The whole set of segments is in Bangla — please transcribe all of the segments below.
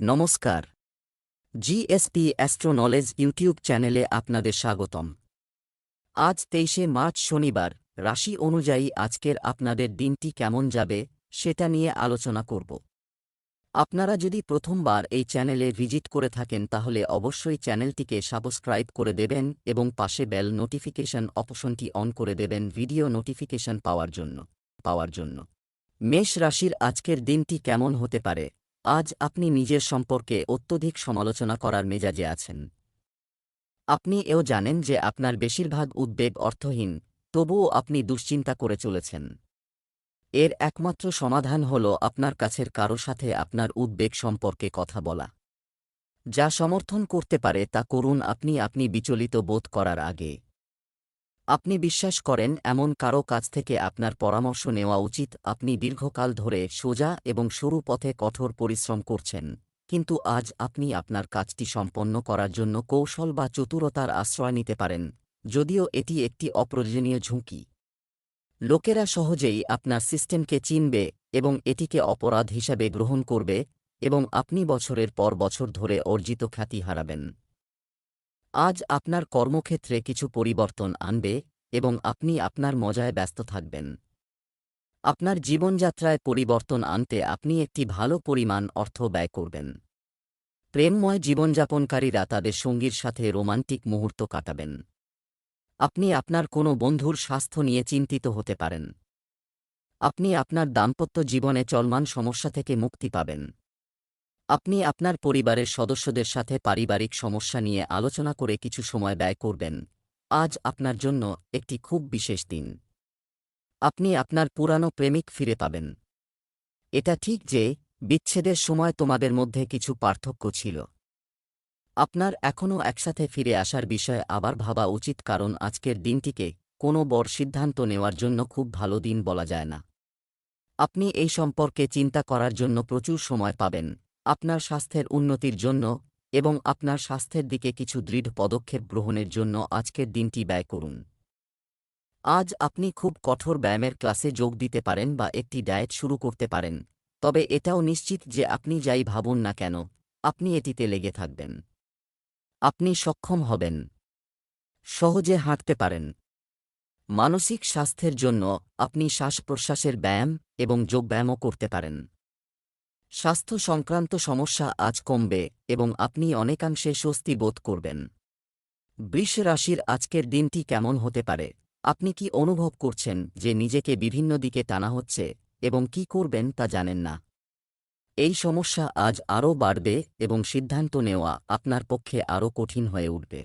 নমস্কার। জিএসপি অ্যাস্ট্রো নলেজ ইউটিউব চ্যানেলে আপনাদের স্বাগতম। আজ 23শে মার্চ শনিবার, রাশি অনুযায়ী আজকের আপনাদের দিনটি কেমন যাবে সেটা নিয়ে আলোচনা করব। আপনারা যদি প্রথমবার এই চ্যানেলে ভিজিট করে থাকেন তাহলে অবশ্যই চ্যানেলটিকে সাবস্ক্রাইব করে দেবেন এবং পাশে বেল নোটিফিকেশন অপশনটি অন করে দেবেন ভিডিও নোটিফিকেশন পাওয়ার জন্য। মেষ রাশির আজকের দিনটি কেমন হতে পারে? আজ আপনি নিজের সম্পর্কে অত্যধিক সমালোচনা করার মেজাজে আছেন। আপনি এও জানেন যে আপনার বেশিরভাগ উদ্বেগ অর্থহীন, তবুও আপনি দুশ্চিন্তা করে চলেছেন। এর একমাত্র সমাধান হল আপনার কাছের কারো সাথে আপনার উদ্বেগ সম্পর্কে কথা বলা। যা সমর্থন করতে পারে তা করুন আপনি বিচলিত বোধ করার আগে। আপনি বিশ্বাস করেন এমন কারও কাছ থেকে আপনার পরামর্শ নেওয়া উচিত। আপনি দীর্ঘকাল ধরে সোজা এবং সরু পথে কঠোর পরিশ্রম করছেন, কিন্তু আজ আপনি আপনার কাজটি সম্পন্ন করার জন্য কৌশল বা চতুরতার আশ্রয় নিতে পারেন, যদিও এটি একটি অপ্রয়োজনীয় ঝুঁকি। লোকেরা সহজেই আপনার সিস্টেমকে চিনবে এবং এটিকে অপরাধ হিসাবে গ্রহণ করবে, এবং আপনি বছরের পর বছর ধরে অর্জিত খ্যাতি হারাবেন। আজ আপনার কর্মক্ষেত্রে কিছু পরিবর্তন আনবে এবং আপনি আপনার মজায় ব্যস্ত থাকবেন। আপনার জীবনযাত্রায় পরিবর্তন আনতে আপনি একটি ভালো পরিমাণ অর্থ ব্যয় করবেন। প্রেমময় জীবনযাপনকারীরা তাদের সঙ্গীর সাথে রোমান্টিক মুহূর্ত কাটাবেন। আপনি আপনার কোনো বন্ধুর স্বাস্থ্য নিয়ে চিন্তিত হতে পারেন। আপনি আপনার দাম্পত্য জীবনে চলমান সমস্যা থেকে মুক্তি পাবেন। আপনি আপনার পরিবারের সদস্যদের সাথে পারিবারিক সমস্যা নিয়ে আলোচনা করে কিছু সময় ব্যয় করবেন। আজ আপনার জন্য একটি খুব বিশেষ দিন। আপনি আপনার পুরানো প্রেমিক ফিরে পাবেন। এটা ঠিক যে বিচ্ছেদের সময় তোমাদের মধ্যে কিছু পার্থক্য ছিল। আপনার এখনও একসাথে ফিরে আসার বিষয়ে আবার ভাবা উচিত, কারণ আজকের দিনটিকে কোনো বড় সিদ্ধান্ত নেওয়ার জন্য খুব ভালো দিন বলা যায় না। আপনি এই সম্পর্কে চিন্তা করার জন্য প্রচুর সময় পাবেন, আপনার স্বাস্থ্যের উন্নতির জন্য এবং আপনার স্বাস্থ্যের দিকে কিছু দৃঢ় পদক্ষেপ গ্রহণের জন্য আজকের দিনটি ব্যয় করুন। আজ আপনি খুব কঠোর ব্যায়ামের ক্লাসে যোগ দিতে পারেন বা একটি ডায়েট শুরু করতে পারেন, তবে এটাও নিশ্চিত যে আপনি যাই ভাবুন না কেন, আপনি এটিতে লেগে থাকবেন। আপনি সক্ষম হবেন। সহজে হাঁটতে পারেন। মানসিক স্বাস্থ্যের জন্য আপনি শ্বাস-প্রশ্বাসের ব্যায়াম এবং যোগব্যায়ামও করতে পারেন। স্বাস্থ্য সংক্রান্ত সমস্যা আজ কমবে এবং আপনি অনেকাংশে স্বস্তি বোধ করবেন। বৃষ রাশির আজকের দিনটি কেমন হতে পারে? আপনি কি অনুভব করছেন যে নিজেকে বিভিন্ন দিকে টানা হচ্ছে এবং কি করবেন তা জানেন না? এই সমস্যা আজ আরও বাড়বে এবং সিদ্ধান্ত নেওয়া আপনার পক্ষে আরও কঠিন হয়ে উঠবে।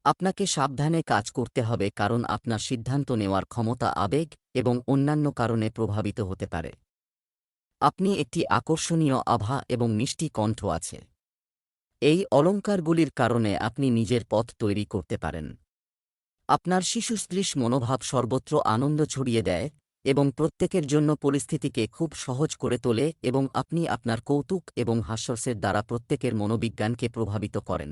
আপনাকে সাবধানে কাজ করতে হবে, কারণ আপনার সিদ্ধান্ত নেওয়ার ক্ষমতা আবেগ এবং অন্যান্য কারণে প্রভাবিত হতে পারে। আপনি একটি আকর্ষণীয় আভা এবং মিষ্টি কণ্ঠ আছে। এই অলংকারগুলির কারণে আপনি নিজের পথ তৈরি করতে পারেন। আপনার শিশুসদৃশ মনোভাব সর্বত্র আনন্দ ছড়িয়ে দেয় এবং প্রত্যেকের জন্য পরিস্থিতিকে খুব সহজ করে তোলে, এবং আপনি আপনার কৌতুক এবং হাস্যরসের দ্বারা প্রত্যেকের মনোবিজ্ঞানকে প্রভাবিত করেন,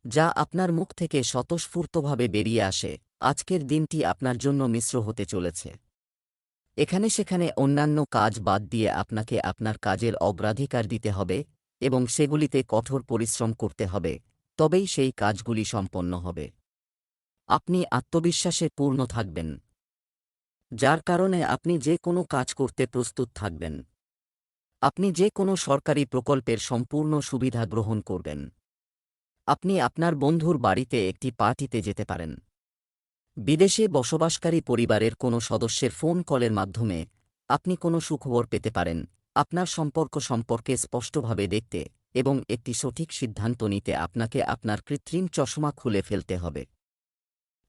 যা আপনার মুখ থেকে স্বতঃস্ফূর্তভাবে বেরিয়ে আসে। আজকের দিনটি আপনার জন্য মিশ্র হতে চলেছে। এখানে সেখানে অন্যান্য কাজ বাদ দিয়ে আপনাকে আপনার কাজের অগ্রাধিকার দিতে হবে এবং সেগুলিতে কঠোর পরিশ্রম করতে হবে, তবেই সেই কাজগুলি সম্পন্ন হবে। আপনি আত্মবিশ্বাসে পূর্ণ থাকবেন, যার কারণে আপনি যে কোনো কাজ করতে প্রস্তুত থাকবেন। আপনি যে কোনো সরকারি প্রকল্পের সম্পূর্ণ সুবিধা গ্রহণ করবেন। আপনি আপনার বন্ধুর বাড়িতে একটি পার্টিতে যেতে পারেন। বিদেশে বসবাসকারী পরিবারের কোনো সদস্যের ফোন কলের মাধ্যমে আপনি কোনো সুখবর পেতে পারেন। আপনার সম্পর্ক সম্পর্কে স্পষ্টভাবে দেখতে এবং একটি সঠিক সিদ্ধান্ত নিতে আপনাকে আপনার কৃত্রিম চশমা খুলে ফেলতে হবে।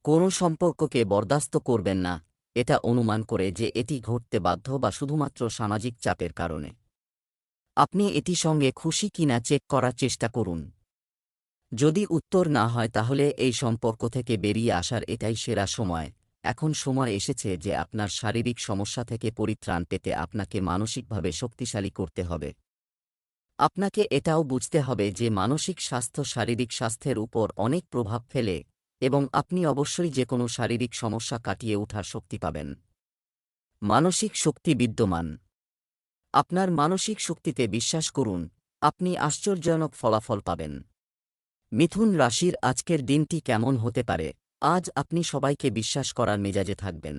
কোনো সম্পর্ককে বরদাস্ত করবেন না এটা অনুমান করে যে এটি ঘটতে বাধ্য বা শুধুমাত্র সামাজিক চাপের কারণে। আপনি এটি সঙ্গে খুশি কিনা চেক করার চেষ্টা করুন। যদি উত্তর না হয় তাহলে এই সম্পর্ক থেকে বেরিয়ে আসার এটাই সেরা সময়। এখন সময় এসেছে যে আপনার শারীরিক সমস্যা থেকে পরিত্রাণ পেতে আপনাকে মানসিকভাবে শক্তিশালী করতে হবে। আপনাকে এটাও বুঝতে হবে যে মানসিক স্বাস্থ্য শারীরিক স্বাস্থ্যের উপর অনেক প্রভাব ফেলে, এবং আপনি অবশ্যই যে কোনো শারীরিক সমস্যা কাটিয়ে ওঠার শক্তি পাবেন। মানসিক শক্তি বিদ্যমান। আপনার মানসিক শক্তিতে বিশ্বাস করুন আপনি আশ্চর্যজনক ফলাফল পাবেন। মিথুন রাশির আজকের দিনটি কেমন হতে পারে? আজ আপনি সবাইকে বিশ্বাস করার মেজাজে থাকবেন।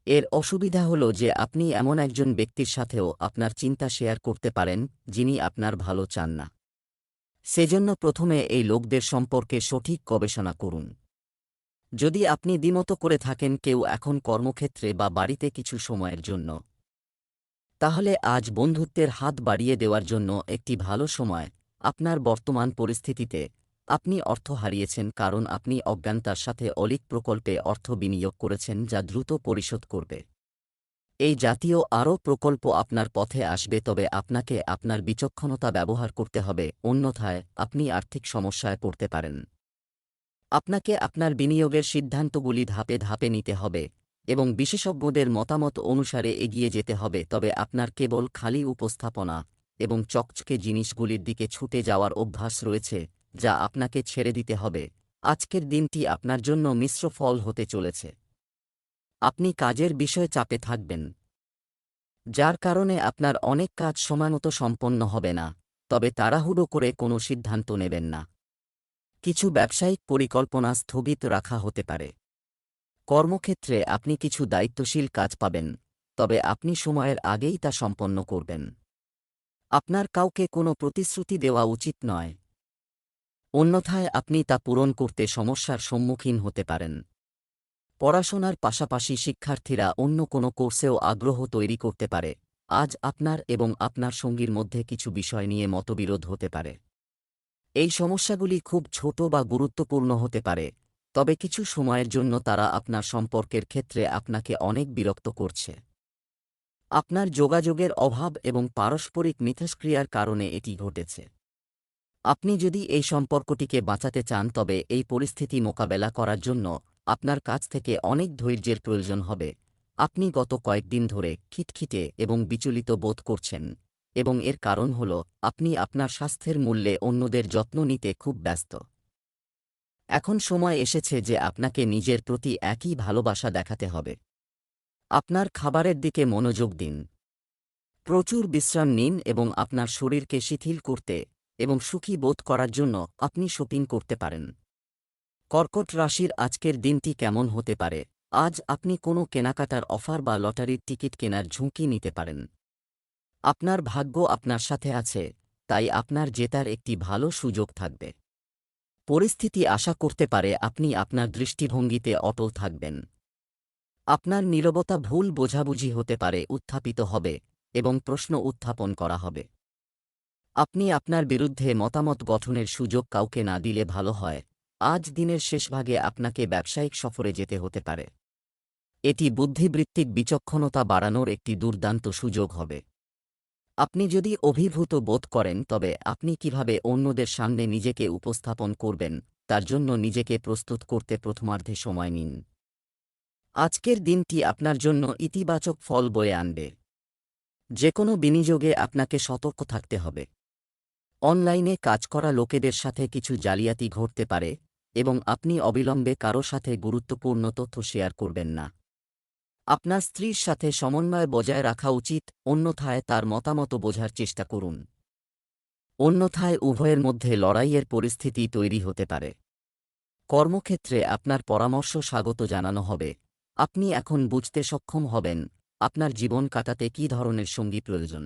এর অসুবিধা হল যে আপনি এমন একজন ব্যক্তির সাথেও আপনার চিন্তা শেয়ার করতে পারেন, যিনি আপনার ভালো চান না। সেজন্য প্রথমে এই লোকদের সম্পর্কে সঠিক গবেষণা করুন। যদি আপনি দ্বিমত করে থাকেন কেউ এখন কর্মক্ষেত্রে বা বাড়িতে কিছু সময়ের জন্য, তাহলে আজ বন্ধুত্বের হাত বাড়িয়ে দেওয়ার জন্য একটি ভালো সময়। আপনার বর্তমান পরিস্থিতিতে আপনি অর্থ হারিয়েছেন কারণ আপনি অজ্ঞানতার সাথে অলিক প্রকল্পে অর্থ বিনিয়োগ করেছেন যা দ্রুত পরিশোধ করবে। এই জাতীয় আরও প্রকল্প আপনার পথে আসবে, তবে আপনাকে আপনার বিচক্ষণতা ব্যবহার করতে হবে, অন্যথায় আপনি আর্থিক সমস্যায় পড়তে পারেন। আপনাকে আপনার বিনিয়োগের সিদ্ধান্তগুলি ধাপে ধাপে নিতে হবে এবং বিশেষজ্ঞদের মতামত অনুসারে এগিয়ে যেতে হবে, তবে আপনার কেবল খালি উপস্থাপনা এবং চকচকে জিনিসগুলির দিকে ছুটে যাওয়ার অভ্যাস রয়েছে, যা আপনাকে ছেড়ে দিতে হবে। আজকের দিনটি আপনার জন্য মিশ্র ফল হতে চলেছে। আপনি কাজের বিষয়ে চাপে থাকবেন, যার কারণে আপনার অনেক কাজ সময়মতো সম্পন্ন হবে না, তবে তাড়াহুড়ো করে কোনো সিদ্ধান্ত নেবেন না। কিছু ব্যবসায়িক পরিকল্পনা স্থগিত রাখা হতে পারে। কর্মক্ষেত্রে আপনি কিছু দায়িত্বশীল কাজ পাবেন, তবে আপনি সময়ের আগেই তা সম্পন্ন করবেন। আপনার কাউকে কোনো প্রতিশ্রুতি দেওয়া উচিত নয়, অন্যথায় আপনি তা পূরণ করতে সমস্যার সম্মুখীন হতে পারেন। পড়াশোনার পাশাপাশি শিক্ষার্থীরা অন্য কোনো কোর্সেও আগ্রহ তৈরি করতে পারে। আজ আপনার এবং আপনার সঙ্গীর মধ্যে কিছু বিষয় নিয়ে মতবিরোধ হতে পারে। এই সমস্যাগুলি খুব ছোট বা গুরুত্বপূর্ণ হতে পারে, তবে কিছু সময়ের জন্য তারা আপনার সম্পর্কের ক্ষেত্রে আপনাকে অনেক বিরক্ত করছে। আপনার যোগাযোগের অভাব এবং পারস্পরিক মিথস্ক্রিয়ার কারণে এটি ঘটেছে। আপনি যদি এই সম্পর্কটিকে বাঁচাতে চান তবে এই পরিস্থিতি মোকাবেলা করার জন্য আপনার কাছ থেকে অনেক ধৈর্যের প্রয়োজন হবে। আপনি গত কয়েকদিন ধরে খিটখিটে এবং বিচলিত বোধ করছেন, এবং এর কারণ হল আপনি আপনার স্বাস্থ্যের মূল্যে অন্যদের যত্ন নিতে খুব ব্যস্ত। এখন সময় এসেছে যে আপনাকে নিজের প্রতি একই ভালোবাসা দেখাতে হবে। আপনার খাবারের দিকে মনোযোগ দিন, প্রচুর বিশ্রাম নিন এবং আপনার শরীরকে শিথিল করতে এবং সুখী বোধ করার জন্য আপনি শপিং করতে পারেন। কর্কট রাশির আজকের দিনটি কেমন হতে পারে? আজ আপনি কোনো কেনাকাটার অফার বা লটারির টিকিট কেনার ঝুঁকি নিতে পারেন। আপনার ভাগ্য আপনার সাথে আছে, তাই আপনার জেতার একটি ভালো সুযোগ থাকবে। পরিস্থিতি আশা করতে পারে আপনি আপনার দৃষ্টিভঙ্গিতে অটল থাকবেন। আপনার নীরবতা ভুল বোঝাবুঝি হতে পারে উত্থাপিত হবে এবং প্রশ্ন উত্থাপন করা হবে। আপনি আপনার বিরুদ্ধে মতামত গঠনের সুযোগ কাউকে না দিলে ভালো হয়। আজ দিনের শেষভাগে আপনাকে ব্যবসায়িক সফরে যেতে হতে পারে। এটি বুদ্ধিবৃত্তিক বিচক্ষণতা বাড়ানোর একটি দুর্দান্ত সুযোগ হবে। আপনি যদি অভিভূত বোধ করেন তবে আপনি কিভাবে অন্যদের সামনে নিজেকে উপস্থাপন করবেন তার জন্য নিজেকে প্রস্তুত করতে প্রথমার্ধে সময় নিন। আজকের দিনটি আপনার জন্য ইতিবাচক ফল বয়ে আনবে। যে কোনো বিনিয়োগে আপনাকে সতর্ক থাকতে হবে। অনলাইনে কাজ করা লোকেদের সাথে কিছু জালিয়াতি ঘটতে পারে এবং আপনি অবিলম্বে কারো সাথে গুরুত্বপূর্ণ তথ্য শেয়ার করবেন না। আপনার স্ত্রীর সাথে সমন্বয় বজায় রাখা উচিত, অন্যথায় তার মতামত বোঝার চেষ্টা করুন। অন্যথায় উভয়ের মধ্যে লড়াইয়ের পরিস্থিতি তৈরি হতে পারে। কর্মক্ষেত্রে আপনার পরামর্শ স্বাগত জানানো হবে। আপনি এখন বুঝতে সক্ষম হবেন আপনার জীবন কাটাতে কী ধরনের সঙ্গী প্রয়োজন।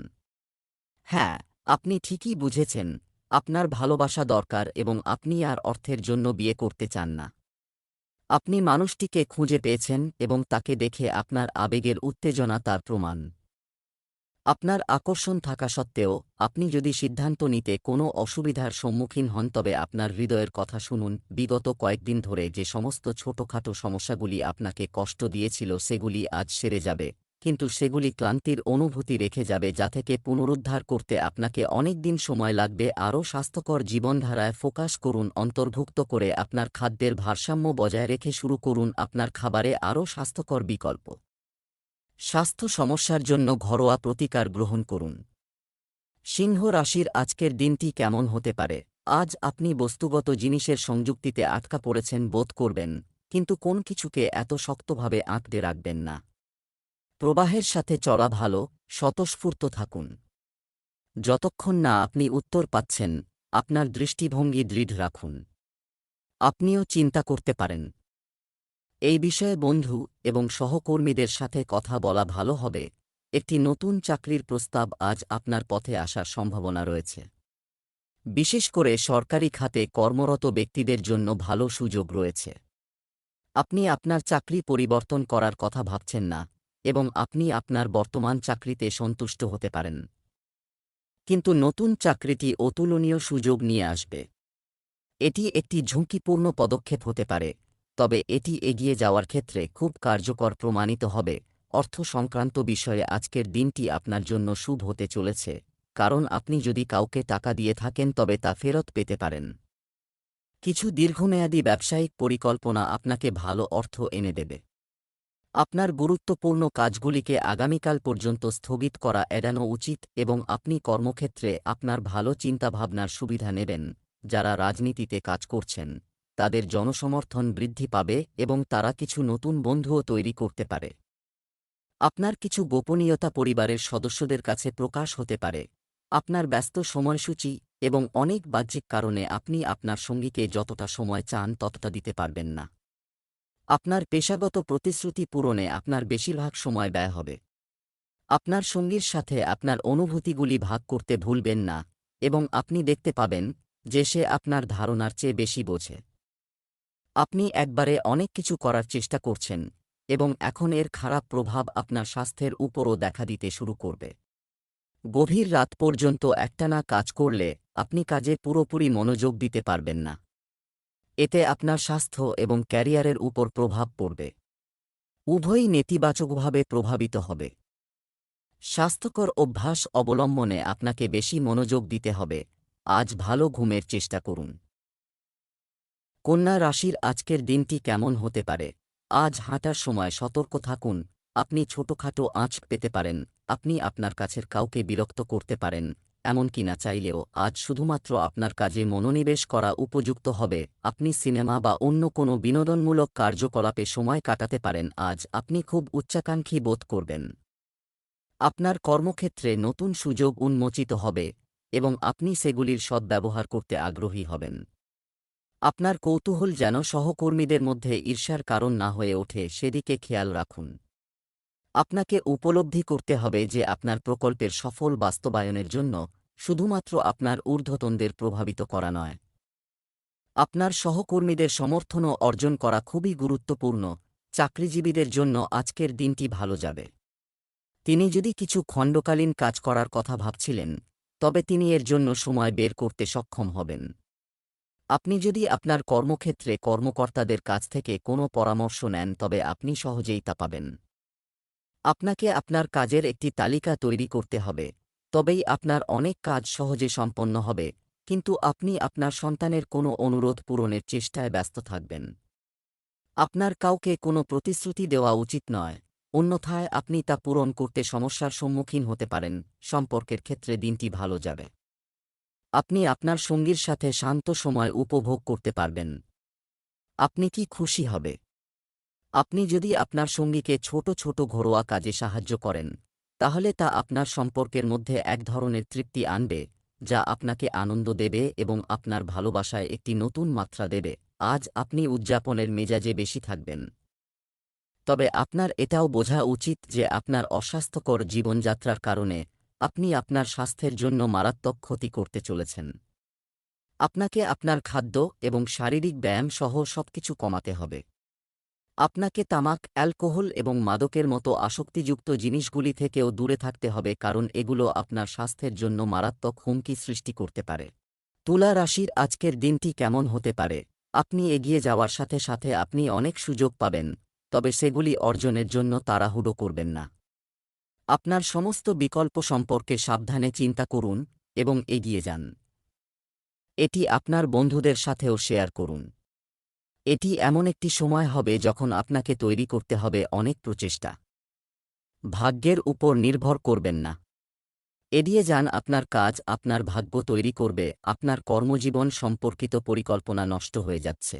হ্যাঁ, আপনি ঠিকই বুঝেছেন, আপনার ভালোবাসা দরকার এবং আপনি আর অর্থের জন্য বিয়ে করতে চান না। আপনি মানুষটিকে খুঁজে পেয়েছেন এবং তাকে দেখে আপনার আবেগের উত্তেজনা তার প্রমাণ। আপনার আকর্ষণ থাকা সত্ত্বেও আপনি যদি সিদ্ধান্ত নিতে কোনো অসুবিধার সম্মুখীন হন তবে আপনার হৃদয়ের কথা শুনুন। বিগত কয়েকদিন ধরে যে সমস্ত ছোটখাটো সমস্যাগুলি আপনাকে কষ্ট দিয়েছিল সেগুলি আজ সেরে যাবে, কিন্তু সেগুলি ক্লান্তির অনুভূতি রেখে যাবে যা থেকে পুনরুদ্ধার করতে আপনাকে অনেক দিন সময় লাগবে। আরও স্বাস্থ্যকর জীবনধারায় ফোকাস করুন, অন্তর্ভুক্ত করে আপনার খাদ্যের ভারসাম্য বজায় রেখে শুরু করুন আপনার খাবারে আরও স্বাস্থ্যকর বিকল্প। স্বাস্থ্য সমস্যার জন্য ঘরোয়া প্রতিকার গ্রহণ করুন। সিংহ রাশির আজকের দিনটি কেমন হতে পারে? আজ আপনি বস্তুগত জিনিসের সংযুক্তিতে আটকা পড়েছেন বোধ করবেন, কিন্তু কোন কিছুকে এত শক্তভাবে আঁকড়ে রাখবেন না। প্রবাহের সাথে চলা ভালো, স্বতঃস্ফূর্ত থাকুন। যতক্ষণ না আপনি উত্তর পাচ্ছেন, আপনার দৃষ্টিভঙ্গি দৃঢ় রাখুন। আপনিও চিন্তা করতে পারেন। এই বিষয়ে বন্ধু এবং সহকর্মীদের সাথে কথা বলা ভালো হবে। একটি নতুন চাকরির প্রস্তাব আজ আপনার পথে আসার সম্ভাবনা রয়েছে। বিশেষ করে সরকারি খাতে কর্মরত ব্যক্তিদের জন্য ভালো সুযোগ রয়েছে। আপনি আপনার চাকরি পরিবর্তন করার কথা ভাবছেন না এবং আপনি আপনার বর্তমান চাকরিতে সন্তুষ্ট হতে পারেন। কিন্তু নতুন চাকরিটি অতুলনীয় সুযোগ নিয়ে আসবে। এটি একটি ঝুঁকিপূর্ণ পদক্ষেপ হতে পারে, তবে এটি এগিয়ে যাওয়ার ক্ষেত্রে খুব কার্যকর প্রমাণিত হবে। অর্থ সংক্রান্ত বিষয়ে আজকের দিনটি আপনার জন্য শুভ হতে চলেছে, কারণ আপনি যদি কাউকে টাকা দিয়ে থাকেন তবে তা ফেরত পেতে পারেন। কিছু দীর্ঘমেয়াদী ব্যবসায়িক পরিকল্পনা আপনাকে ভালো অর্থ এনে দেবে। আপনার গুরুত্বপূর্ণ কাজগুলিকে আগামীকাল পর্যন্ত স্থগিত করা এড়ানো উচিত এবং আপনি কর্মক্ষেত্রে আপনার ভালো চিন্তাভাবনার সুবিধা নেবেন। যারা রাজনীতিতে কাজ করছেন, তাদের জনসমর্থন বৃদ্ধি পাবে এবং তারা কিছু নতুন বন্ধুও তৈরি করতে পারে। আপনার কিছু গোপনীয়তা পরিবারের সদস্যদের কাছে প্রকাশ হতে পারে। আপনার ব্যস্ত সময়সূচি এবং অনেক বাহ্যিক কারণে আপনি আপনার সঙ্গীকে যতটা সময় চান ততটা দিতে পারবেন না। আপনার পেশাগত প্রতিশ্রুতি পূরণে আপনার বেশিরভাগ সময় ব্যয় হবে। আপনার সঙ্গীর সাথে আপনার অনুভূতিগুলি ভাগ করতে ভুলবেন না এবং আপনি দেখতে পাবেন যে সে আপনার ধারণার চেয়ে বেশি বোঝে। আপনি একবারে অনেক কিছু করার চেষ্টা করছেন এবং এখন এর খারাপ প্রভাব আপনার স্বাস্থ্যের উপরও দেখা দিতে শুরু করবে। গভীর রাত পর্যন্ত একটানা কাজ করলে আপনি কাজে পুরোপুরি মনোযোগ দিতে পারবেন না। এতে আপনার স্বাস্থ্য এবং ক্যারিয়ারের উপর প্রভাব পড়বে। উভয়ই নেতিবাচকভাবে প্রভাবিত হবে। স্বাস্থ্যকর অভ্যাস অবলম্বনে আপনাকে বেশি মনোযোগ দিতে হবে। আজ ভালো ঘুমের চেষ্টা করুন। কন্যা রাশির আজকের দিনটি কেমন হতে পারে? আজ হাঁটার সময় সতর্ক থাকুন। আপনি ছোটখাটো আঁচ পেতে পারেন। আপনি আপনার কাছের কাউকে বিরক্ত করতে পারেন, এমনকি না চাইলেও। আজ শুধুমাত্র আপনার কাজে মনোনিবেশ করা উপযুক্ত হবে। আপনি সিনেমা বা অন্য কোনো বিনোদনমূলক কার্যকলাপে সময় কাটাতে পারেন। আজ আপনি খুব উচ্চাকাঙ্ক্ষী বোধ করবেন। আপনার কর্মক্ষেত্রে নতুন সুযোগ উন্মোচিত হবে এবং আপনি সেগুলির সদ্ব্যবহার করতে আগ্রহী হবেন। আপনার কৌতূহল যেন সহকর্মীদের মধ্যে ঈর্ষার কারণ না হয়ে ওঠে, সেদিকে খেয়াল রাখুন। আপনাকে উপলব্ধি করতে হবে যে আপনার প্রকল্পের সফল বাস্তবায়নের জন্য শুধুমাত্র আপনার ঊর্ধ্বতনদের প্রভাবিত করা নয়, আপনার সহকর্মীদের সমর্থনও অর্জন করা খুবই গুরুত্বপূর্ণ। চাকরিজীবীদের জন্য আজকের দিনটি ভালো যাবে। তিনি যদি কিছু খণ্ডকালীন কাজ করার কথা ভাবছিলেন, তবে তিনি এর জন্য সময় বের করতে সক্ষম হবেন। আপনি যদি আপনার কর্মক্ষেত্রে কর্মকর্তাদের কাছ থেকে কোনো পরামর্শ নেন তবে আপনি সহজেই তা পাবেন। আপনাকে আপনার কাজের একটি তালিকা তৈরি করতে হবে, তবেই আপনার অনেক কাজ সহজে সম্পন্ন হবে। কিন্তু আপনি আপনার সন্তানের কোনো অনুরোধ পূরণের চেষ্টায় ব্যস্ত থাকবেন। আপনার কাউকে কোনো প্রতিশ্রুতি দেওয়া উচিত নয়, অন্যথায় আপনি তা পূরণ করতে সমস্যার সম্মুখীন হতে পারেন। সম্পর্কের ক্ষেত্রে দিনটি ভালো যাবে। আপনি আপনার সঙ্গীর সাথে শান্ত সময় উপভোগ করতে পারবেন। আপনি কি খুশি হবে? আপনি যদি আপনার সঙ্গীকে ছোট ছোট ঘরোয়া কাজে সাহায্য করেন, তাহলে তা আপনার সম্পর্কের মধ্যে এক ধরনের তৃপ্তি আনবে, যা আপনাকে আনন্দ দেবে এবং আপনার ভালোবাসায় একটি নতুন মাত্রা দেবে। আজ আপনি উদযাপনের মেজাজে বেশি থাকবেন। তবে আপনার এটাও বোঝা উচিত যে আপনার অস্বাস্থ্যকর জীবনযাত্রার কারণে আপনি আপনার স্বাস্থ্যের জন্য মারাত্মক ক্ষতি করতে চলেছেন। আপনাকে আপনার খাদ্য এবং শারীরিক ব্যায়াম সহ সবকিছু কমাতে হবে। আপনাকে তামাক, অ্যালকোহল এবং মাদকের মতো আসক্তিযুক্ত জিনিসগুলি থেকেও দূরে থাকতে হবে, কারণ এগুলো আপনার স্বাস্থ্যের জন্য মারাত্মক হুমকি সৃষ্টি করতে পারে। তুলা রাশির আজকের দিনটি কেমন হতে পারে? আপনি এগিয়ে যাওয়ার সাথে সাথে আপনি অনেক সুযোগ পাবেন, তবে সেগুলি অর্জনের জন্য তাড়াহুড়ো করবেন না। আপনার সমস্ত বিকল্প সম্পর্কে সাবধানে চিন্তা করুন এবং এগিয়ে যান। এটি আপনার বন্ধুদের সাথেও শেয়ার করুন। এটি এমন একটি সময় হবে যখন আপনাকে তৈরি করতে হবে অনেক প্রচেষ্টা। ভাগ্যের উপর নির্ভর করবেন না। এড়িয়ে যান আপনার কাজ আপনার ভাগ্য তৈরি করবে। আপনার কর্মজীবন সম্পর্কিত পরিকল্পনা নষ্ট হয়ে যাচ্ছে।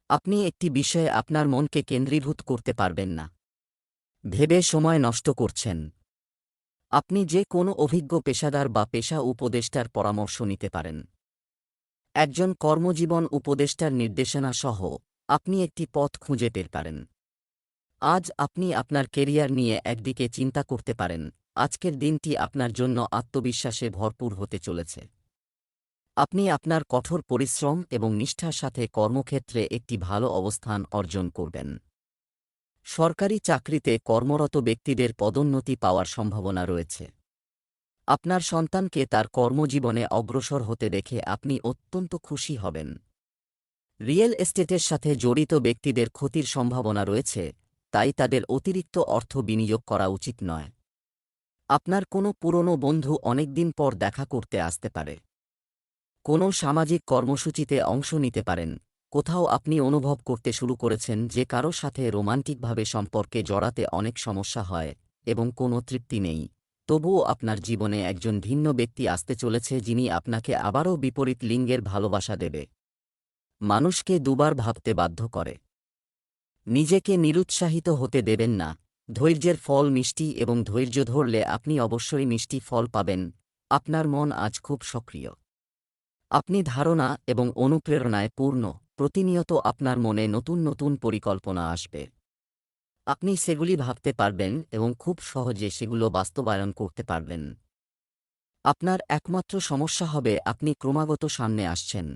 আপনি একটি বিষয়ে আপনার মনকে কেন্দ্রীভূত করতে পারবেন না। ভেবে সময় নষ্ট করছেন। আপনি যে কোনো অভিজ্ঞ পেশাদার বা পেশা উপদেষ্টার পরামর্শ নিতে পারেন। একজন কর্মজীবন উপদেষ্টার নির্দেশনা সহ আপনি একটি পথ খুঁজে পেতে পারেন। আজ আপনি আপনার কেরিয়ার নিয়ে একদিকে চিন্তা করতে পারেন। আজকের দিনটি আপনার জন্য আত্মবিশ্বাসে ভরপুর হতে চলেছে। আপনি আপনার কঠোর পরিশ্রম এবং নিষ্ঠার সাথে কর্মক্ষেত্রে একটি ভালো অবস্থান অর্জন করবেন। সরকারি চাকরিতে কর্মরত ব্যক্তিদের পদোন্নতি পাওয়ার সম্ভাবনা রয়েছে। আপনার সন্তানকে তার কর্মজীবনে অগ্রসর হতে দেখে আপনি অত্যন্ত খুশি হবেন। রিয়েল এস্টেটের সাথে জড়িত ব্যক্তিদের ক্ষতির সম্ভাবনা রয়েছে, তাই তাদের অতিরিক্ত অর্থ বিনিয়োগ করা উচিত নয়। আপনার কোনো পুরনো বন্ধু অনেকদিন পর দেখা করতে আসতে পারে। কোনো সামাজিক কর্মসূচিতে অংশ নিতে পারেন। কোথাও আপনি অনুভব করতে শুরু করেছেন যে কারো সাথে রোমান্টিকভাবে সম্পর্কে জড়াতে অনেক সমস্যা হয় এবং কোনো তৃপ্তি নেই। তবুও আপনার জীবনে একজন ভিন্ন ব্যক্তি আসতে চলেছে যিনি আপনাকে আবারও বিপরীত লিঙ্গের ভালোবাসা দেবে। মানুষকে দুবার ভাবতে বাধ্য করে। নিজেকে নিরুৎসাহিত হতে দেবেন না। ধৈর্যের ফল মিষ্টি এবং ধৈর্য ধরলে আপনি অবশ্যই মিষ্টি ফল পাবেন। আপনার মন আজ খুব সক্রিয়। আপনি ধারণা এবং অনুপ্রেরণায় পূর্ণ। প্রতিনিয়ত আপনার মনে নতুন নতুন পরিকল্পনা আসবে। আপনি সেগুলি ভাবতে পারবেন এবং খুব সহজে সেগুলো বাস্তবায়ন করতে পারবেন। আপনার একমাত্র সমস্যা হবে আপনি ক্রমাগত সামনে আসছেন।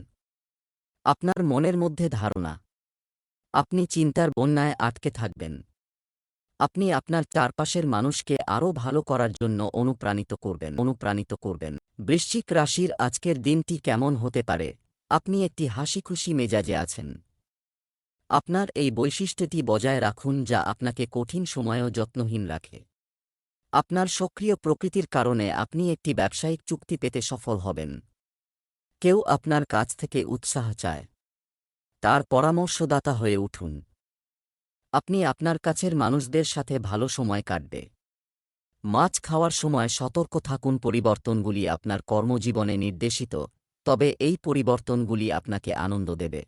আপনার মনের মধ্যে ধারণা। আপনি চিন্তার বন্যায় আটকে থাকবেন। আপনি আপনার চারপাশের মানুষকে আরও ভালো করার জন্য অনুপ্রাণিত করবেন। বৃশ্চিক রাশির আজকের দিনটি কেমন হতে পারে? আপনি একটি হাসিখুশি মেজাজে আছেন। আপনার এই বৈশিষ্ট্যটি বজায় রাখুন যা আপনাকে কঠিন সময়েও যত্নহীন রাখে। আপনার সক্রিয় প্রকৃতির কারণে আপনি একটি ব্যবসায়িক চুক্তি পেতে সফল হবেন। কেউ আপনার কাছ থেকে উৎসাহ চায়। তার পরামর্শদাতা হয়ে উঠুন। আপনি আপনার কাছের মানুষদের সাথে ভালো সময় কাটবে। মাছ খাওয়ার সময় সতর্ক থাকুন। পরিবর্তনগুলি আপনার কর্মজীবনে নির্দেশিত, তবে এই পরিবর্তনগুলি আপনাকে আনন্দ দেবে।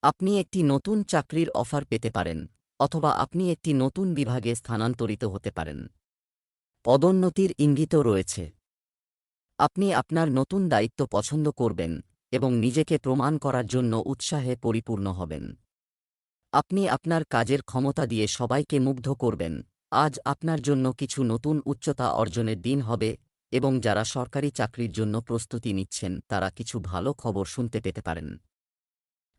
আপনি একটি নতুন চাকরির অফার পেতে পারেন, অথবা আপনি একটি নতুন বিভাগে স্থানান্তরিত হতে পারেন। পদোন্নতির ইঙ্গিতও রয়েছে। আপনি আপনার নতুন দায়িত্ব পছন্দ করবেন এবং নিজেকে প্রমাণ করার জন্য উৎসাহে পরিপূর্ণ হবেন। আপনি আপনার কাজের ক্ষমতা দিয়ে সবাইকে মুগ্ধ করবেন। আজ আপনার জন্য কিছু নতুন উচ্চতা অর্জনের দিন হবে এবং যারা সরকারি চাকরির জন্য প্রস্তুতি নিচ্ছেন তারা কিছু ভালো খবর শুনতে পেতে পারেন।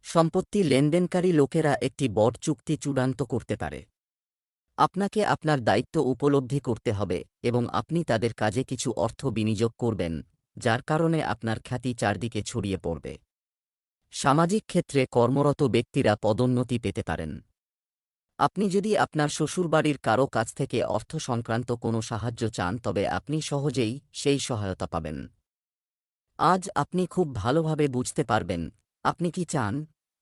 সম্পত্তি লেনদেনকারী লোকেরা একটি বড় চুক্তি চূড়ান্ত করতে পারে। আপনাকে আপনার দায়িত্ব উপলব্ধি করতে হবে এবং আপনি তাদের কাজে কিছু অর্থ বিনিয়োগ করবেন, যার কারণে আপনার খ্যাতি চারদিকে ছড়িয়ে পড়বে। সামাজিক ক্ষেত্রে কর্মরত ব্যক্তিরা পদোন্নতি পেতে পারেন। আপনি যদি আপনার শ্বশুরবাড়ির কারো কাছ থেকে অর্থ সংক্রান্ত কোনো সাহায্য চান তবে আপনি সহজেই সেই সহায়তা পাবেন। আজ আপনি খুব ভালোভাবে বুঝতে পারবেন আপনি কি চান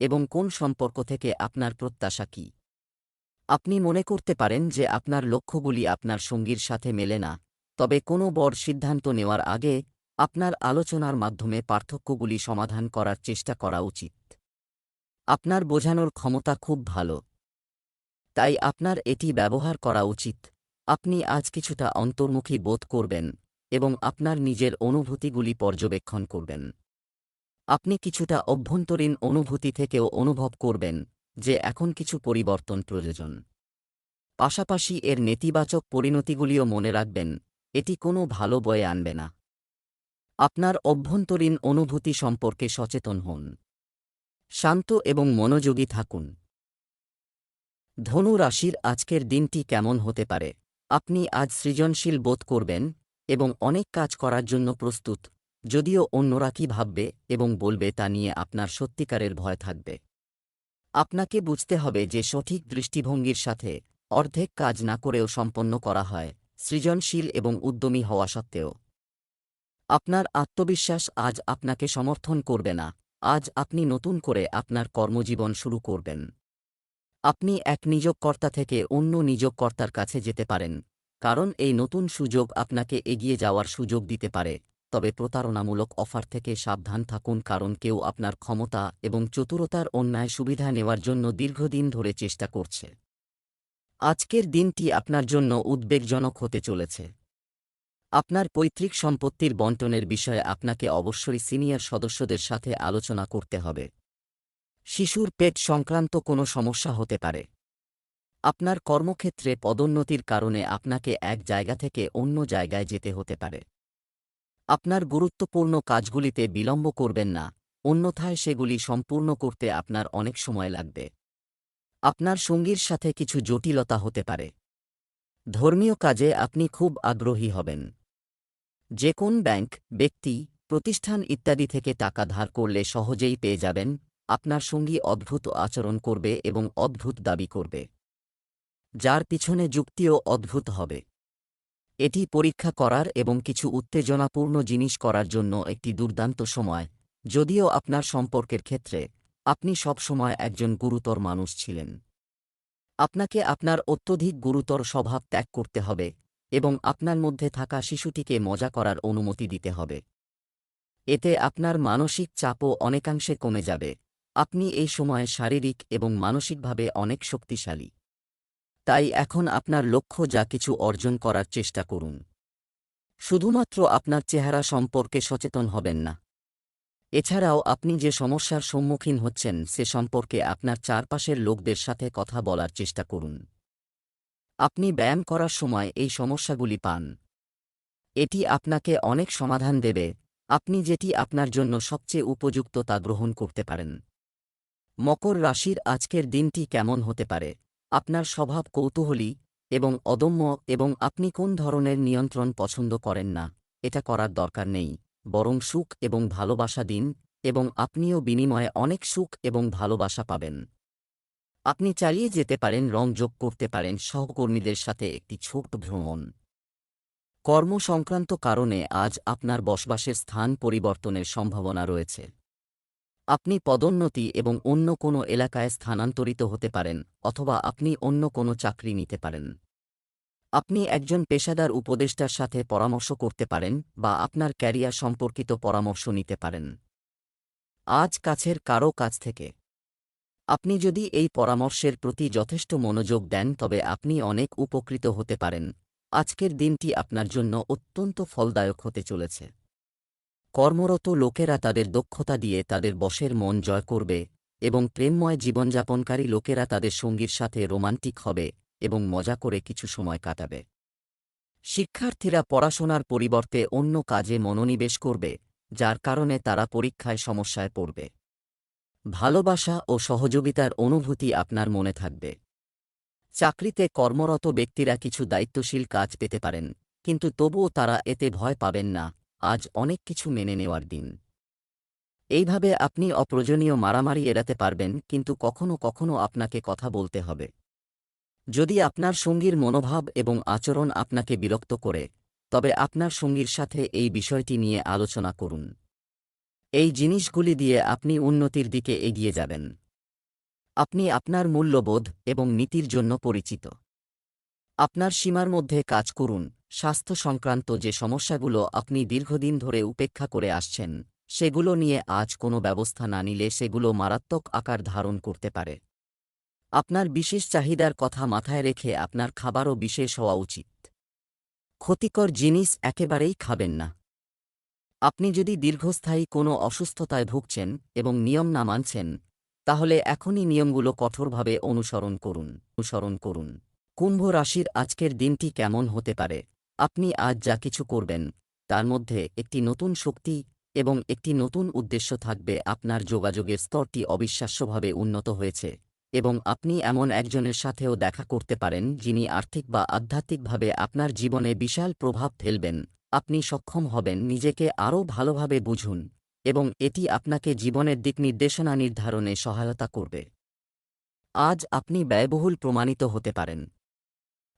এবং কোন সম্পর্ক থেকে আপনার প্রত্যাশা কী। আপনি মনে করতে পারেন যে আপনার লক্ষ্যগুলি আপনার সঙ্গীর সাথে মেলে না, তবে কোনো বড় সিদ্ধান্ত নেওয়ার আগে আপনার আলোচনার মাধ্যমে পার্থক্যগুলি সমাধান করার চেষ্টা করা উচিত। আপনার বোঝানোর ক্ষমতা খুব ভালো, তাই আপনার এটি ব্যবহার করা উচিত। আপনি আজ কিছুটা অন্তর্মুখী বোধ করবেন এবং আপনার নিজের অনুভূতিগুলি পর্যবেক্ষণ করবেন। আপনি কিছুটা অভ্যন্তরীণ অনুভূতি থেকেও অনুভব করবেন যে এখন কিছু পরিবর্তন প্রয়োজন। পাশাপাশি এর নেতিবাচক পরিণতিগুলিও মনে রাখবেন, এটি কোনো ভালো বয়ে আনবে না। আপনার অভ্যন্তরীণ অনুভূতি সম্পর্কে সচেতন হন। শান্ত এবং মনোযোগী থাকুন। ধনু রাশির আজকের দিনটি কেমন হতে পারে? আপনি আজ সৃজনশীল বোধ করবেন এবং অনেক কাজ করার জন্য প্রস্তুত, যদিও অন্যরা কী ভাববে এবং বলবে তা নিয়ে আপনার সত্যিকারের ভয় থাকবে। আপনাকে বুঝতে হবে যে সঠিক দৃষ্টিভঙ্গির সাথে অর্ধেক কাজ না করেও সম্পন্ন করা হয়, সৃজনশীল এবং উদ্যমী হওয়া সত্ত্বেও। আপনার আত্মবিশ্বাস আজ আপনাকে সমর্থন করবে না। আজ আপনি নতুন করে আপনার কর্মজীবন শুরু করবেন। আপনি এক নিয়োগকর্তা থেকে অন্য নিয়োগকর্তার কাছে যেতে পারেন, কারণ এই নতুন সুযোগ আপনাকে এগিয়ে যাওয়ার সুযোগ দিতে পারে। তবে প্রতারণামূলক অফার থেকে সাবধান থাকুন, কারণ কেউ আপনার ক্ষমতা এবং চতুরতার অন্যায় সুবিধা নেওয়ার জন্য দীর্ঘদিন ধরে চেষ্টা করছে। আজকের দিনটি আপনার জন্য উদ্বেগজনক হতে চলেছে। আপনার পৈতৃক সম্পত্তির বণ্টনের বিষয়ে আপনাকে অবশ্যই সিনিয়র সদস্যদের সাথে আলোচনা করতে হবে। শিশুর পেট সংক্রান্ত কোনো সমস্যা হতে পারে। আপনার কর্মক্ষেত্রে পদোন্নতির কারণে আপনাকে এক জায়গা থেকে অন্য জায়গায় যেতে হতে পারে। আপনার গুরুত্বপূর্ণ কাজগুলিতে বিলম্ব করবেন না, অন্যথায় সেগুলি সম্পূর্ণ করতে আপনার অনেক সময় লাগবে। আপনার সঙ্গীর সাথে কিছু জটিলতা হতে পারে। ধর্মীয় কাজে আপনি খুব আগ্রহী হবেন। যে কোন ব্যাংক, ব্যক্তি, প্রতিষ্ঠান ইত্যাদি থেকে টাকা ধার করলে সহজেই পেয়ে যাবেন। আপনার সঙ্গী অদ্ভুত আচরণ করবে এবং অদ্ভুত দাবি করবে, যার পিছনে যুক্তিও অদ্ভুত হবে। এটি পরীক্ষা করার এবং কিছু উত্তেজনাপূর্ণ জিনিস করার জন্য একটি দুর্দান্ত সময়, যদিও আপনার সম্পর্কের ক্ষেত্রে আপনি সবসময় একজন গুরুতর মানুষ ছিলেন। আপনাকে আপনার অত্যধিক গুরুতর স্বভাব ত্যাগ করতে হবে এবং আপনার মধ্যে থাকা শিশুটিকে মজা করার অনুমতি দিতে হবে। এতে আপনার মানসিক চাপও অনেকাংশে কমে যাবে। আপনি এই সময়ে শারীরিক এবং মানসিকভাবে অনেক শক্তিশালী। তাই এখন আপনার লক্ষ্য যা কিছু অর্জন করার চেষ্টা করুন। শুধুমাত্র আপনার চেহারা সম্পর্কে সচেতন হবেন না। এছাড়াও আপনি যে সমস্যার সম্মুখীন হচ্ছেন সে সম্পর্কে আপনার চারপাশের লোকদের সাথে কথা বলার চেষ্টা করুন। আপনি ব্যায়াম করার সময় এই সমস্যাগুলি পান। এটি আপনাকে অনেক সমাধান দেবে। আপনি যেটি আপনার জন্য সবচেয়ে উপযুক্ত তা গ্রহণ করতে পারেন। মকর রাশির আজকের দিনটি কেমন হতে পারে? আপনার স্বভাব কৌতূহলী এবং অদম্য এবং আপনি কোন ধরনের নিয়ন্ত্রণ পছন্দ করেন না, এটা করার দরকার নেই, বরং সুখ এবং ভালোবাসা দিন এবং আপনিও বিনিময়ে অনেক সুখ এবং ভালোবাসা পাবেন। আপনি চালিয়ে যেতে পারেন, রং যোগ করতে পারেন, সহকর্মীদের সাথে একটি ছোট ভ্রমণ। কর্ম সংক্রান্ত কারণে আজ আপনার বসবাসের স্থান পরিবর্তনের সম্ভাবনা রয়েছে। আপনি পদোন্নতি এবং অন্য কোনো এলাকায় স্থানান্তরিত হতে পারেন অথবা আপনি অন্য কোনো চাকরি নিতে পারেন। আপনি একজন পেশাদার উপদেষ্টার সাথে পরামর্শ করতে পারেন বা আপনার ক্যারিয়ার সম্পর্কিত পরামর্শ নিতে পারেন। আজ কাছের কারও কাছ থেকে আপনি যদি এই পরামর্শের প্রতি যথেষ্ট মনোযোগ দেন তবে আপনি অনেক উপকৃত হতে পারেন। আজকের দিনটি আপনার জন্য অত্যন্ত ফলদায়ক হতে চলেছে। কর্মরত লোকেরা তাদের দক্ষতা দিয়ে তাদের বসের মন জয় করবে এবং প্রেমময় জীবনযাপনকারী লোকেরা তাদের সঙ্গীর সাথে রোমান্টিক হবে এবং মজা করে কিছু সময় কাটাবে। শিক্ষার্থীরা পড়াশোনার পরিবর্তে অন্য কাজে মনোনিবেশ করবে, যার কারণে তারা পরীক্ষায় সমস্যায় পড়বে। ভালোবাসা ও সহযোগিতার অনুভূতি আপনার মনে থাকবে। চাকরিতে কর্মরত ব্যক্তিরা কিছু দায়িত্বশীল কাজ পেতে পারেন, কিন্তু তবুও তারা এতে ভয় পাবেন না। আজ অনেক কিছু মেনে নেওয়ার দিন। এইভাবে আপনি অপ্রয়োজনীয় মারামারি এড়াতে পারবেন, কিন্তু কখনো কখনো আপনাকে কথা বলতে হবে। যদি আপনার সঙ্গীর মনোভাব এবং আচরণ আপনাকে বিরক্ত করে, তবে আপনার সঙ্গীর সাথে এই বিষয়টি নিয়ে আলোচনা করুন। এই জিনিসগুলি দিয়ে আপনি উন্নতির দিকে এগিয়ে যাবেন। আপনি আপনার মূল্যবোধ এবং নীতির জন্য পরিচিত। আপনার সীমার মধ্যে কাজ করুন। স্বাস্থ্য সংক্রান্ত যে সমস্যাগুলো আপনি দীর্ঘদিন ধরে উপেক্ষা করে আসছেন, সেগুলো নিয়ে আজ কোনো ব্যবস্থা না নিলে সেগুলো মারাত্মক আকার ধারণ করতে পারে। আপনার বিশেষ চাহিদার কথা মাথায় রেখে আপনার খাবারও বিশেষ হওয়া উচিত। ক্ষতিকর জিনিস একেবারেই খাবেন না। আপনি যদি দীর্ঘস্থায়ী কোনো অসুস্থতায় ভুগছেন এবং নিয়ম না মানছেন, তাহলে এখনই নিয়মগুলো কঠোরভাবে অনুসরণ করুন। কুম্ভ রাশির আজকের দিনটি কেমন হতে পারে? আপনি আজ যা কিছু করবেন তার মধ্যে একটি নতুন শক্তি এবং একটি নতুন উদ্দেশ্য থাকবে। আপনার যোগাযোগের স্তরটি অবিশ্বাস্যভাবে উন্নত হয়েছে এবং আপনি এমন একজনের সাথেও দেখা করতে পারেন যিনি আর্থিক বা আধ্যাত্মিকভাবে আপনার জীবনে বিশাল প্রভাব ফেলবেন। আপনি সক্ষম হবেন নিজেকে আরও ভালোভাবে বুঝুন এবং এটি আপনাকে জীবনের দিক নির্দেশনা নির্ধারণে সহায়তা করবে। আজ আপনি ব্যয়বহুল প্রমাণিত হতে পারেন।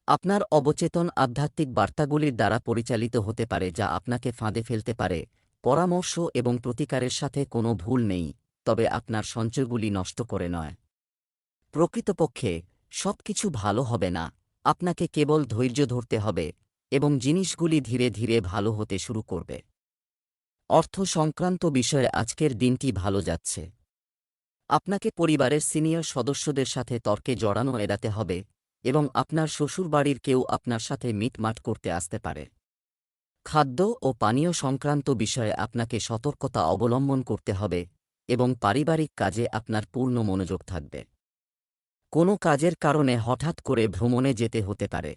আপনার অবচেতন আধ্যাত্মিক বার্তাগুলির দ্বারা পরিচালিত হতে পারে যা আপনাকে ফাঁদে ফেলতে পারে। পরামর্শ এবং প্রতিকারের সাথে কোনো ভুল নেই, তবে আপনার সঞ্চয়গুলি নষ্ট করে নয়। প্রকৃতপক্ষে সবকিছু ভালো হবে না, আপনাকে কেবল ধৈর্য ধরতে হবে এবং জিনিসগুলি ধীরে ধীরে ভালো হতে শুরু করবে। অর্থ সংক্রান্ত বিষয়ে আজকের দিনটি ভালো যাচ্ছে। আপনাকে পরিবারের সিনিয়র সদস্যদের সাথে তর্কে জড়ানো এড়াতে হবে এবং আপনার শ্বশুরবাড়ির কেউ আপনার সাথে মিটমাট করতে আসতে পারে। খাদ্য ও পানীয় সংক্রান্ত বিষয়ে আপনাকে সতর্কতা অবলম্বন করতে হবে এবং পারিবারিক কাজে আপনার পূর্ণ মনোযোগ থাকবে। কোনো কাজের কারণে হঠাৎ করে ভ্রমণে যেতে হতে পারে।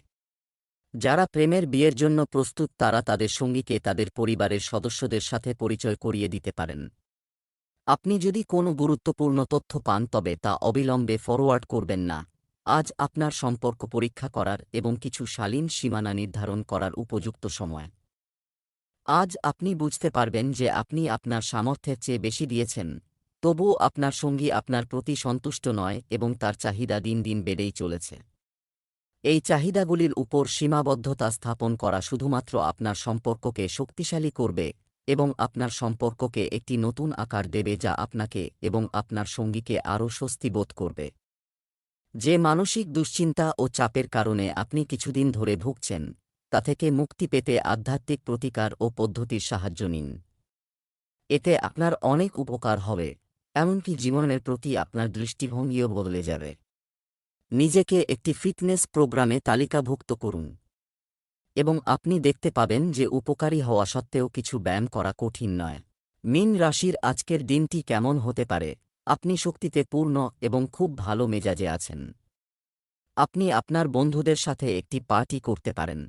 যারা প্রেমের বিয়ের জন্য প্রস্তুত তারা তাদের সঙ্গীকে তাদের পরিবারের সদস্যদের সাথে পরিচয় করিয়ে দিতে পারেন। আপনি যদি কোনো গুরুত্বপূর্ণ তথ্য পান তবে তা অবিলম্বে ফরওয়ার্ড করবেন না। আজ আপনার সম্পর্ক পরীক্ষা করার এবং কিছু শালীন সীমানা নির্ধারণ করার উপযুক্ত সময়। আজ আপনি বুঝতে পারবেন যে আপনি আপনার সামর্থ্যের চেয়ে বেশি দিয়েছেন, তবুও আপনার সঙ্গী আপনার প্রতি সন্তুষ্ট নয় এবং তার চাহিদা দিন দিন বেড়েই চলেছে। এই চাহিদাগুলির উপর সীমাবদ্ধতা স্থাপন করা শুধুমাত্র আপনার সম্পর্ককে শক্তিশালী করবে এবং আপনার সম্পর্ককে একটি নতুন আকার দেবে যা আপনাকে এবং আপনার সঙ্গীকে আরও স্বস্তি বোধ করবে। যে মানসিক দুশ্চিন্তা ও চাপের কারণে আপনি কিছুদিন ধরে ভুগছেন, তা থেকে মুক্তি পেতে আধ্যাত্মিক প্রতিকার ও পদ্ধতির সাহায্য নিন। এতে আপনার অনেক উপকার হবে, এমনকি জীবনের প্রতি আপনার দৃষ্টিভঙ্গিও বদলে যাবে। নিজেকে একটি ফিটনেস প্রোগ্রামে তালিকাভুক্ত করুন এবং আপনি দেখতে পাবেন যে উপকারী হওয়া সত্ত্বেও কিছু ব্যায়াম করা কঠিন নয়। মীন রাশির আজকের দিনটি কেমন হতে পারে? আপনি শক্তিতে পূর্ণ এবং খুব ভালো মেজাজে আছেন। আপনি আপনার বন্ধুদের সাথে একটি পার্টি করতে পারেন।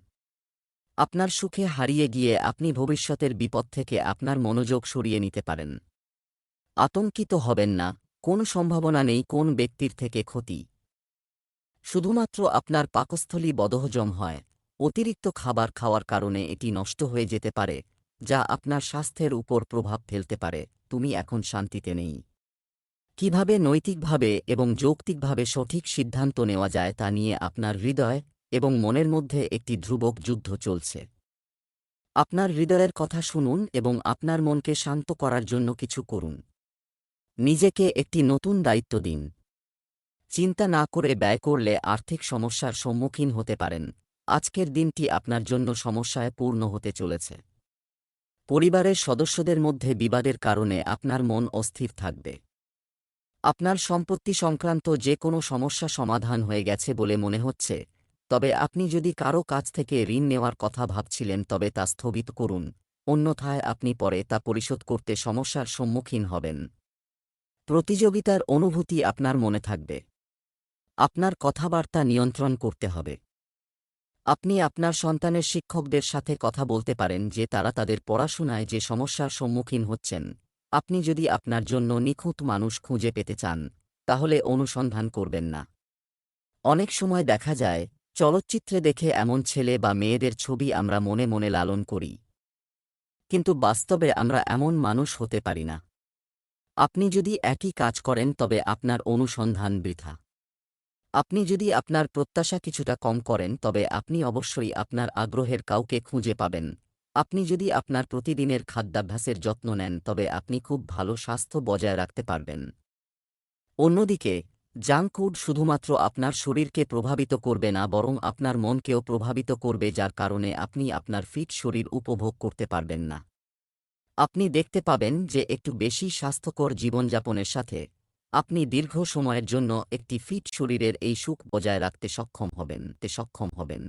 আপনার সুখে হারিয়ে গিয়ে আপনি ভবিষ্যতের বিপদ থেকে আপনার মনোযোগ সরিয়ে নিতে পারেন। আতঙ্কিত হবেন না, কোনো সম্ভাবনা নেই কোন ব্যক্তির থেকে ক্ষতি। শুধুমাত্র আপনার পাকস্থলী বদহজম হয়। অতিরিক্ত খাবার খাওয়ার কারণে এটি নষ্ট হয়ে যেতে পারে, যা আপনার স্বাস্থ্যের উপর প্রভাব ফেলতে পারে। তুমি এখন শান্তিতে নেই। কিভাবে নৈতিকভাবে এবং যৌক্তিকভাবে সঠিক সিদ্ধান্ত নেওয়া যায় তা নিয়ে আপনার হৃদয় এবং মনের মধ্যে একটি ধ্রুবক যুদ্ধ চলছে। আপনার হৃদয়ের কথা শুনুন এবং আপনার মনকে শান্ত করার জন্য কিছু করুন। নিজেকে একটি নতুন দায়িত্ব দিন। চিন্তা না করে ব্যয় করলে আর্থিক সমস্যার সম্মুখীন হতে পারেন। আজকের দিনটি আপনার জন্য সমস্যায় পূর্ণ হতে চলেছে। পরিবারের সদস্যদের মধ্যে বিবাদের কারণে আপনার মন অস্থির থাকবে। আপনার সম্পত্তি সংক্রান্ত যে কোনো সমস্যা সমাধান হয়ে গেছে বলে মনে হচ্ছে, তবে আপনি যদি কারো কাছ থেকে ঋণ নেওয়ার কথা ভাবছিলেন তবে তা স্থগিত করুন, অন্যথায় আপনি পরে তা পরিশোধ করতে সমস্যার সম্মুখীন হবেন। প্রতিযোগিতার অনুভূতি আপনার মনে থাকবে। আপনার কথাবার্তা নিয়ন্ত্রণ করতে হবে। আপনি আপনার সন্তানের শিক্ষকদের সাথে কথা বলতে পারেন যে তারা তাদের পড়াশোনায় যে সমস্যার সম্মুখীন হচ্ছেন। আপনি যদি আপনার জন্য নিখুঁত মানুষ খুঁজে পেতে চান, তাহলে অনুসন্ধান করবেন না। অনেক সময় দেখা যায়, চলচ্চিত্রে দেখে এমন ছেলে বা মেয়েদের ছবি আমরা মনে মনে লালন করি, কিন্তু বাস্তবে আমরা এমন মানুষ হতে পারি না। আপনি যদি একই কাজ করেন তবে আপনার অনুসন্ধান বৃথা। আপনি যদি আপনার প্রত্যাশা কিছুটা কম করেন তবে আপনি অবশ্যই আপনার আগ্রহের কাউকে খুঁজে পাবেন। আপনি যদি আপনার প্রতিদিনের খাদ্যাভ্যাসের যত্ন নেন তবে আপনি খুব ভালো স্বাস্থ্য বজায় রাখতে পারবেন। অন্যদিকে, জাঙ্ক ফুড শুধুমাত্র আপনার শরীরকে প্রভাবিত করবে না বরং আপনার মনকেও প্রভাবিত করবে, যার কারণে আপনি আপনার ফিট শরীর উপভোগ করতে পারবেন না। আপনি দেখতে পাবেন যে একটু বেশি স্বাস্থ্যকর জীবনযাপনের সাথে আপনি দীর্ঘ সময়ের জন্য একটি ফিট শরীরের এই সুখ বজায় রাখতে সক্ষম হবেন।